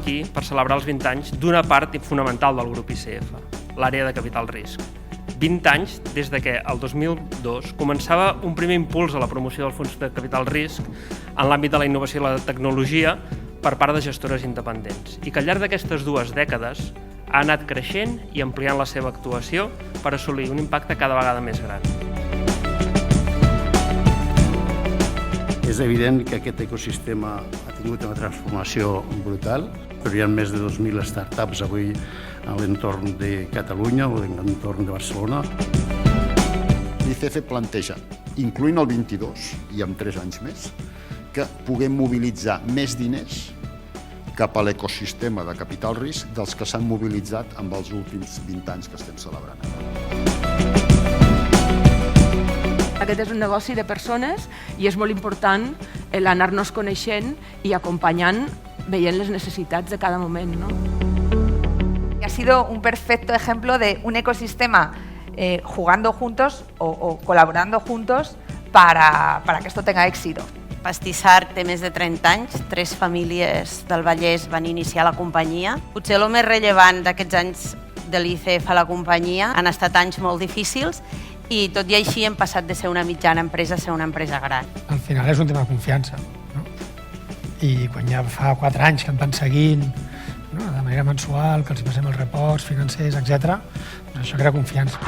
aquí per celebrar els 20 anys d'una part fonamental del grup ICF, l'àrea de capital risc. 20 anys des que el 2002 començava un primer impuls a la promoció del fons de capital risc en l'àmbit de la innovació i la tecnologia per part de gestores independents i que al llarg d'aquestes 2 dècades ha anat creixent i ampliant la seva actuació per assolir un impacte cada vegada més gran. És evident que aquest ecosistema ha tingut una transformació brutal, però hi ha més de 2.000 startups avui a l'entorn de Catalunya o a l'entorn de Barcelona. L'ICF planteja, incloent el 22 i amb 3 anys més, que puguem mobilitzar més diners cap a l'ecosistema de capital risc dels que s'han mobilitzat amb els últims 20 anys que estem celebrant. Aquest és un negoci de persones i és molt important l'anar-nos coneixent i acompanyant, veient les necessitats de cada moment, ¿no? Ha sido un perfecto ejemplo de un ecosistema jugando juntos o colaborando juntos para que esto tenga éxito. Pastissar té més de 30 anys, 3 famílies del Vallès van iniciar la companyia. Potser el més rellevant d'aquests anys de l'ICF a la companyia han estat anys molt difícils i tot i així hem passat de ser una mitjana empresa a ser una empresa gran. Al final és un tema de confiança, no? I quan ja fa 4 anys que em van seguint, no, de manera mensual, que els passem els reports financers, etc., doncs això crea confiança.